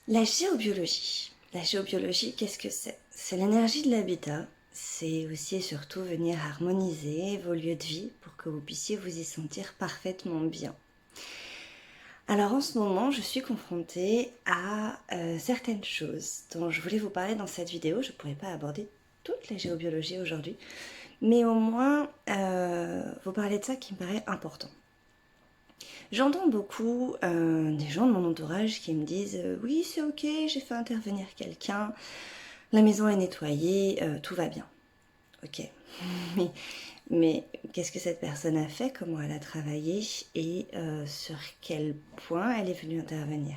La géobiologie. La géobiologie, qu'est-ce que c'est? C'est l'énergie de l'habitat. C'est aussi et surtout venir harmoniser vos lieux de vie pour que vous puissiez vous y sentir parfaitement bien. Alors en ce moment, je suis confrontée à certaines choses dont je voulais vous parler dans cette vidéo. Je ne pourrais pas aborder toute la géobiologie aujourd'hui, mais au moins vous parler de ça qui me paraît important. J'entends beaucoup des gens de mon entourage qui me disent oui c'est ok, j'ai fait intervenir quelqu'un, la maison est nettoyée, tout va bien. Ok, mais qu'est-ce que cette personne a fait, comment elle a travaillé et sur quel point elle est venue intervenir?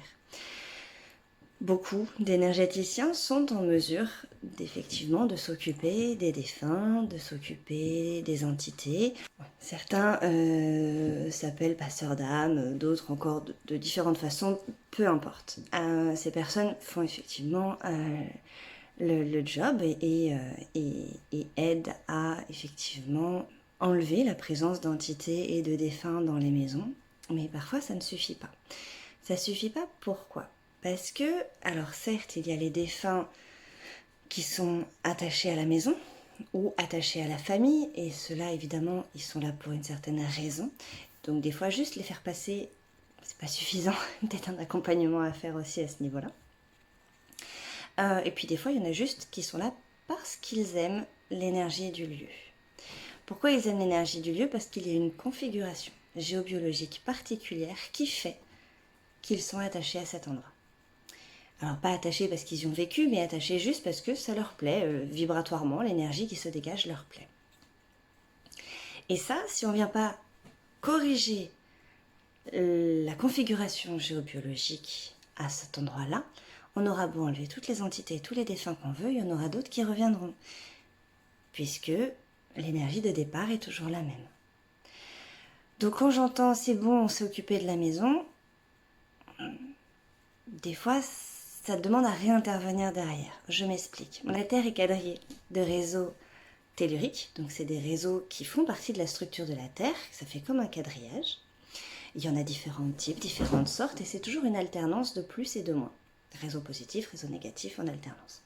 Beaucoup d'énergéticiens sont en mesure d'effectivement de s'occuper des défunts, de s'occuper des entités. Certains s'appellent passeurs d'âme, d'autres encore de différentes façons, peu importe. Ces personnes font effectivement le job et aident à effectivement enlever la présence d'entités et de défunts dans les maisons. Mais parfois ça ne suffit pas. Ça ne suffit pas, pourquoi? Parce que, alors certes, il y a les défunts qui sont attachés à la maison ou attachés à la famille, et ceux-là, évidemment, ils sont là pour une certaine raison. Donc des fois, juste les faire passer, c'est pas suffisant. Peut-être un accompagnement à faire aussi à ce niveau-là. Et puis des fois, il y en a juste qui sont là parce qu'ils aiment l'énergie du lieu. Pourquoi ils aiment l'énergie du lieu? Parce qu'il y a une configuration géobiologique particulière qui fait qu'ils sont attachés à cet endroit. Alors pas attachés parce qu'ils y ont vécu, mais attachés juste parce que ça leur plaît, vibratoirement, l'énergie qui se dégage leur plaît. Et ça, si on ne vient pas corriger la configuration géobiologique à cet endroit-là, on aura beau enlever toutes les entités, tous les défunts qu'on veut, il y en aura d'autres qui reviendront. Puisque l'énergie de départ est toujours la même. Donc quand j'entends c'est bon, on s'est occupé de la maison, des fois ça demande à réintervenir derrière. Je m'explique. La Terre est quadrillée de réseaux telluriques, donc c'est des réseaux qui font partie de la structure de la Terre, ça fait comme un quadrillage. Il y en a différents types, différentes sortes, et c'est toujours une alternance de plus et de moins. Réseau positif, réseau négatif en alternance.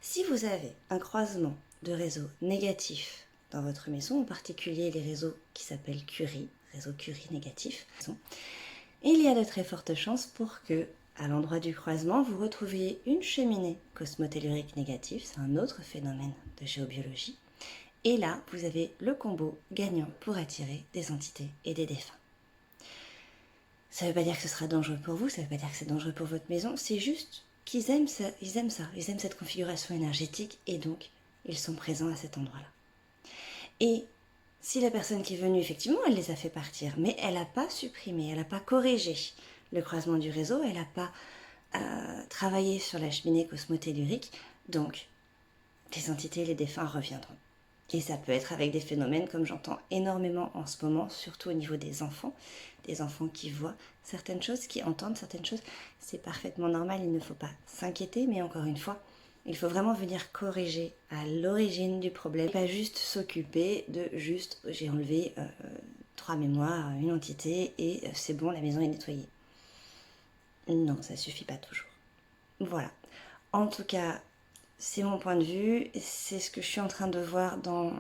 Si vous avez un croisement de réseaux négatifs dans votre maison, en particulier les réseaux qui s'appellent Curie, réseau Curie négatif, il y a de très fortes chances pour que, à l'endroit du croisement, vous retrouviez une cheminée cosmotellurique négative, c'est un autre phénomène de géobiologie, et là, vous avez le combo gagnant pour attirer des entités et des défunts. Ça ne veut pas dire que ce sera dangereux pour vous, ça ne veut pas dire que c'est dangereux pour votre maison, c'est juste qu'ils aiment ça, ils aiment cette configuration énergétique et donc ils sont présents à cet endroit-là. Et si la personne qui est venue, effectivement, elle les a fait partir, mais elle n'a pas supprimé, elle n'a pas corrigé le croisement du réseau, elle n'a pas travaillé sur la cheminée cosmotellurique, donc les entités et les défunts reviendront. Et ça peut être avec des phénomènes comme j'entends énormément en ce moment, surtout au niveau des enfants qui voient certaines choses, qui entendent certaines choses. C'est parfaitement normal, il ne faut pas s'inquiéter, mais encore une fois, il faut vraiment venir corriger à l'origine du problème, pas juste s'occuper de juste j'ai enlevé 3 mémoires, une entité et c'est bon, la maison est nettoyée. Non, ça suffit pas toujours. Voilà. En tout cas, c'est mon point de vue, c'est ce que je suis en train de voir dans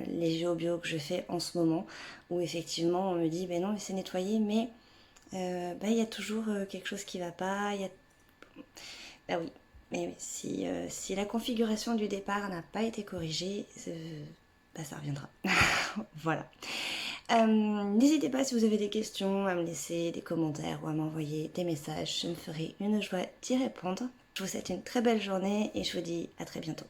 les géobios que je fais en ce moment, où effectivement on me dit, ben non, mais c'est nettoyé, mais il y a toujours quelque chose qui va pas, bah oui, mais oui, si la configuration du départ n'a pas été corrigée, ça reviendra. Voilà. N'hésitez pas si vous avez des questions à me laisser des commentaires ou à m'envoyer des messages, je me ferai une joie d'y répondre. Je vous souhaite une très belle journée et je vous dis à très bientôt.